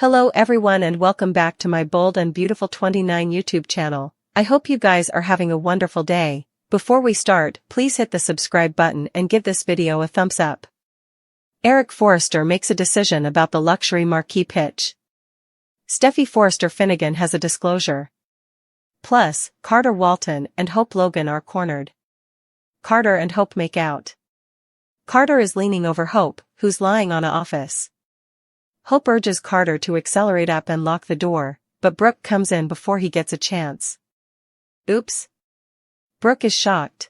Hello everyone and welcome back to my Bold and Beautiful 29 YouTube channel. I hope you guys are having a wonderful day. Before we start, please hit the subscribe button and give this video a thumbs up. Eric Forrester makes a decision about the luxury marquee pitch. Steffi Forrester Finnegan has a disclosure. Plus, Carter Walton and Hope Logan are cornered. Carter and Hope make out. Carter is leaning over Hope, who's lying on an office. Hope urges Carter to accelerate up and lock the door, but Brooke comes in before he gets a chance. Oops. Brooke is shocked.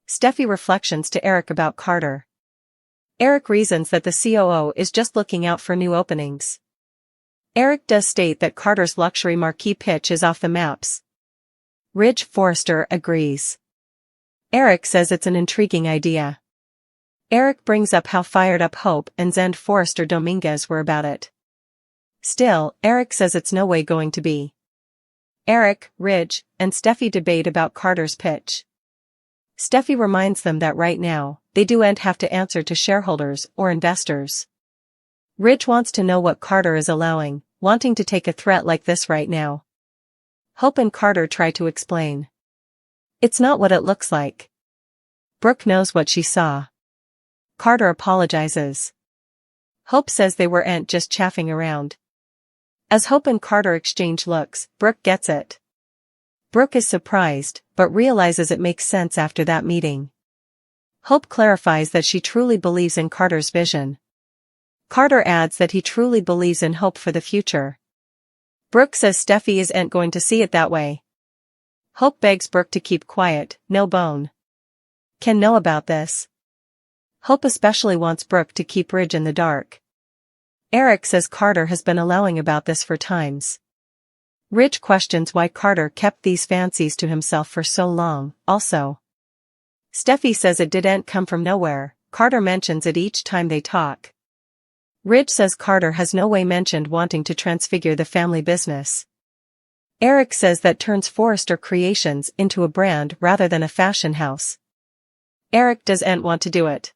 Steffi reflections to Eric about Carter. Eric reasons that the COO is just looking out for new openings. Eric does state that Carter's luxury marquee pitch is off the maps. Ridge Forrester agrees. Eric says it's an intriguing idea. Eric brings up how fired up Hope and Zend Forrester Dominguez were about it. Still, Eric says it's no way going to be. Eric, Ridge, and Steffi debate about Carter's pitch. Steffi reminds them that right now, they don't have to answer to shareholders or investors. Ridge wants to know what Carter is allowing, wanting to take a threat like this right now. Hope and Carter try to explain. It's not what it looks like. Brooke knows what she saw. Carter apologizes. Hope says they weren't just chaffing around. As Hope and Carter exchange looks, Brooke gets it. Brooke is surprised, but realizes it makes sense after that meeting. Hope clarifies that she truly believes in Carter's vision. Carter adds that he truly believes in Hope for the future. Brooke says Steffi isn't going to see it that way. Hope begs Brooke to keep quiet, no bone can know about this. Hope especially wants Brooke to keep Ridge in the dark. Eric says Carter has been allowing about this for times. Ridge questions why Carter kept these fancies to himself for so long, also. Steffi says it didn't come from nowhere, Carter mentions it each time they talk. Ridge says Carter has no way mentioned wanting to transfigure the family business. Eric says that turns Forrester Creations into a brand rather than a fashion house. Eric doesn't want to do it.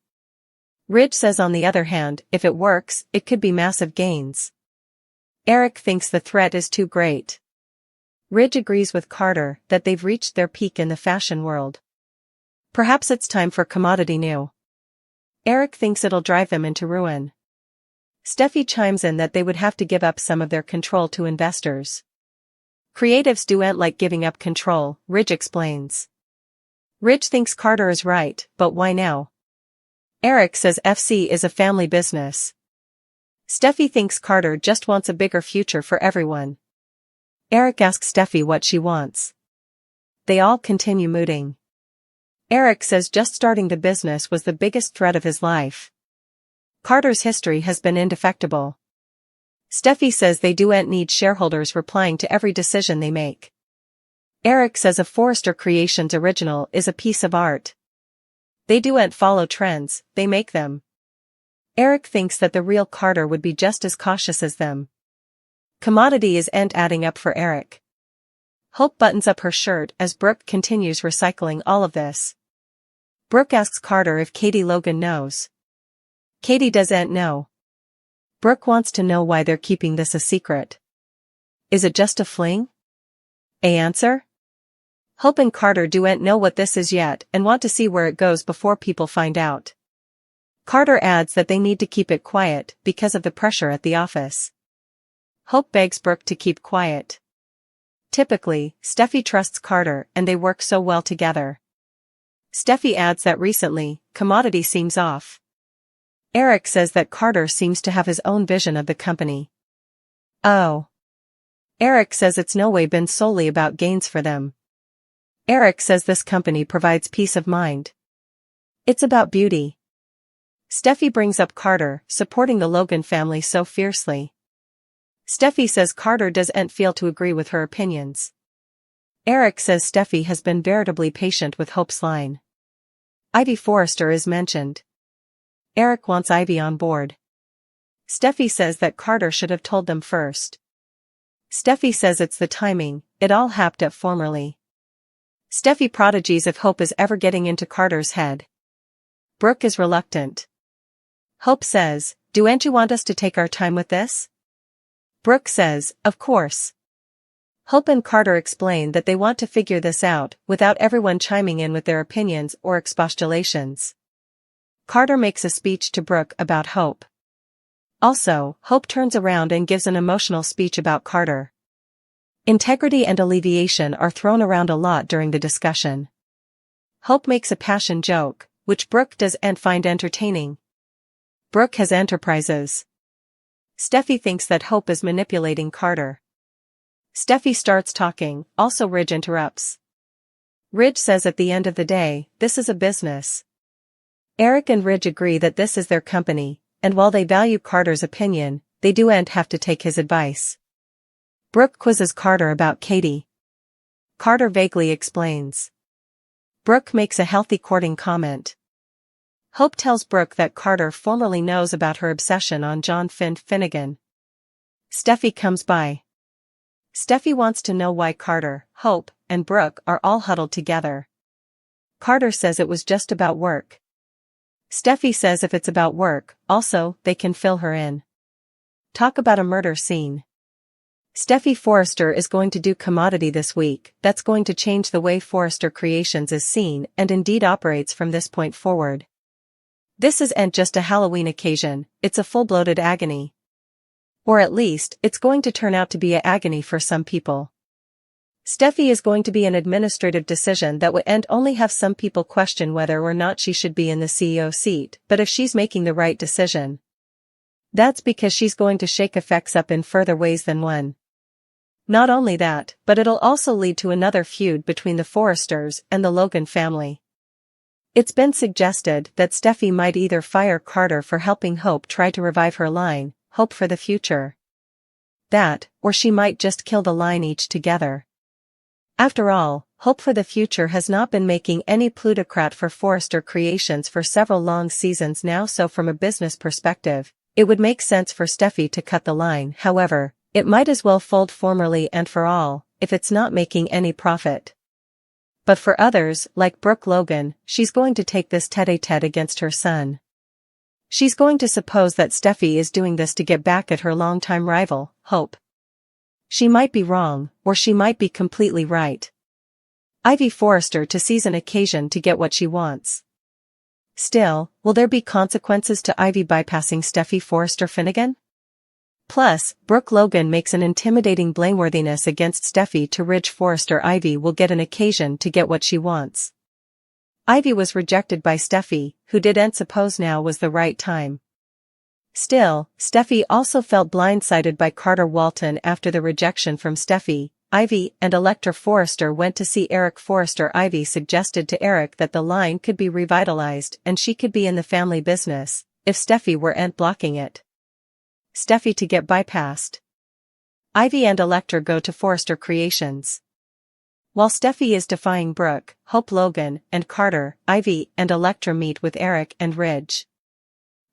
Ridge says on the other hand, if it works, it could be massive gains. Eric thinks the threat is too great. Ridge agrees with Carter that they've reached their peak in the fashion world. Perhaps it's time for commodity new. Eric thinks it'll drive them into ruin. Steffi chimes in that they would have to give up some of their control to investors. Creatives don't like giving up control, Ridge explains. Ridge thinks Carter is right, but why now? Eric says FC is a family business. Steffi thinks Carter just wants a bigger future for everyone. Eric asks Steffi what she wants. They all continue mooting. Eric says just starting the business was the biggest threat of his life. Carter's history has been indefectible. Steffi says they don't need shareholders replying to every decision they make. Eric says a Forrester Creations original is a piece of art. They don't follow trends, they make them. Eric thinks that the real Carter would be just as cautious as them. Commodity isn't adding up for Eric. Hope buttons up her shirt as Brooke continues recycling all of this. Brooke asks Carter if Katie Logan knows. Katie doesn't know. Brooke wants to know why they're keeping this a secret. Is it just a fling? A answer? Hope and Carter don't know what this is yet and want to see where it goes before people find out. Carter adds that they need to keep it quiet because of the pressure at the office. Hope begs Brooke to keep quiet. Typically, Steffi trusts Carter and they work so well together. Steffi adds that recently, commodity seems off. Eric says that Carter seems to have his own vision of the company. Oh. Eric says it's no way been solely about gains for them. Eric says this company provides peace of mind. It's about beauty. Steffi brings up Carter supporting the Logan family so fiercely. Steffi says Carter doesn't feel to agree with her opinions. Eric says Steffi has been veritably patient with Hope's line. Ivy Forrester is mentioned. Eric wants Ivy on board. Steffi says that Carter should have told them first. Steffi says it's the timing, it all happened at formerly. Steffi prodigies if Hope is ever getting into Carter's head. Brooke is reluctant. Hope says, "Don't you want us to take our time with this?" Brooke says, of course. Hope and Carter explain that they want to figure this out without everyone chiming in with their opinions or expostulations. Carter makes a speech to Brooke about Hope. Also, Hope turns around and gives an emotional speech about Carter. Integrity and alleviation are thrown around a lot during the discussion. Hope makes a passion joke, which Brooke doesn't find entertaining. Brooke has enterprises. Steffi thinks that Hope is manipulating Carter. Steffi starts talking, also Ridge interrupts. Ridge says at the end of the day, this is a business. Eric and Ridge agree that this is their company, and while they value Carter's opinion, they don't have to take his advice. Brooke quizzes Carter about Katie. Carter vaguely explains. Brooke makes a healthy courting comment. Hope tells Brooke that Carter formerly knows about her obsession on John Finnegan. Steffi comes by. Steffi wants to know why Carter, Hope, and Brooke are all huddled together. Carter says it was just about work. Steffi says if it's about work, also, they can fill her in. Talk about a murder scene. Steffi Forrester is going to do Commodity this week. That's going to change the way Forrester Creations is seen and indeed operates from this point forward. This isn't just a Halloween occasion, it's a full-blooded agony. Or at least, it's going to turn out to be an agony for some people. Steffi is going to be an administrative decision that would only have some people question whether or not she should be in the CEO seat, but if she's making the right decision. That's because she's going to shake effects up in further ways than one. Not only that, but it'll also lead to another feud between the Forresters and the Logan family. It's been suggested that Steffi might either fire Carter for helping Hope try to revive her line, Hope for the Future. That, or she might just kill the line each together. After all, Hope for the Future has not been making any plutocrat for Forrester Creations for several long seasons now, so from a business perspective, it would make sense for Steffi to cut the line. However, it might as well fold formally and for all, if it's not making any profit. But for others, like Brooke Logan, she's going to take this tête-à-tête against her son. She's going to suppose that Steffi is doing this to get back at her longtime rival, Hope. She might be wrong, or she might be completely right. Ivy Forrester to seize an occasion to get what she wants. Still, will there be consequences to Ivy bypassing Steffi Forrester Finnegan? Plus, Brooke Logan makes an intimidating blameworthiness against Steffi to Ridge Forrester. Ivy will get an occasion to get what she wants. Ivy was rejected by Steffi, who didn't suppose now was the right time. Still, Steffi also felt blindsided by Carter Walton after the rejection from Steffi. Ivy and Electra Forrester went to see Eric Forrester. Ivy suggested to Eric that the line could be revitalized and she could be in the family business, if Steffi weren't blocking it. Steffi to get bypassed. Ivy and Electra go to Forrester Creations. While Steffi is defying Brooke, Hope, Logan, and Carter, Ivy and Electra meet with Eric and Ridge.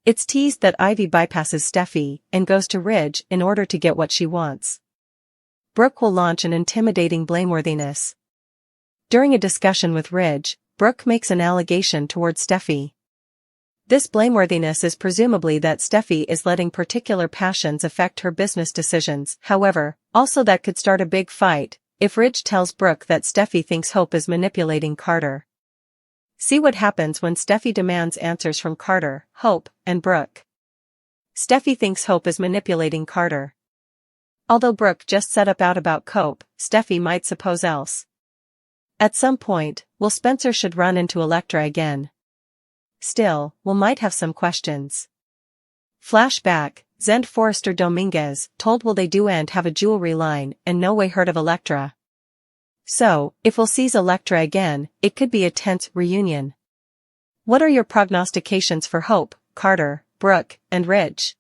It's teased that Ivy bypasses Steffi and goes to Ridge in order to get what she wants. Brooke will launch an intimidating blameworthiness. During a discussion with Ridge, Brooke makes an allegation towards Steffi. This blameworthiness is presumably that Steffi is letting particular passions affect her business decisions. However, also that could start a big fight if Ridge tells Brooke that Steffi thinks Hope is manipulating Carter. See what happens when Steffi demands answers from Carter, Hope, and Brooke. Steffi thinks Hope is manipulating Carter. Although Brooke just set up out about Cope, Steffi might suppose else. At some point, Will Spencer should run into Electra again. Still, Will might have some questions. Flashback, Zend Forrester Dominguez told Will they don't have a jewelry line and no way heard of Electra. So, if Will sees Electra again, it could be a tense reunion. What are your prognostications for Hope, Carter, Brooke, and Ridge?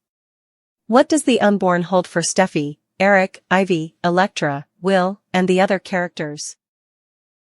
What does the unborn hold for Steffi, Eric, Ivy, Electra, Will, and the other characters?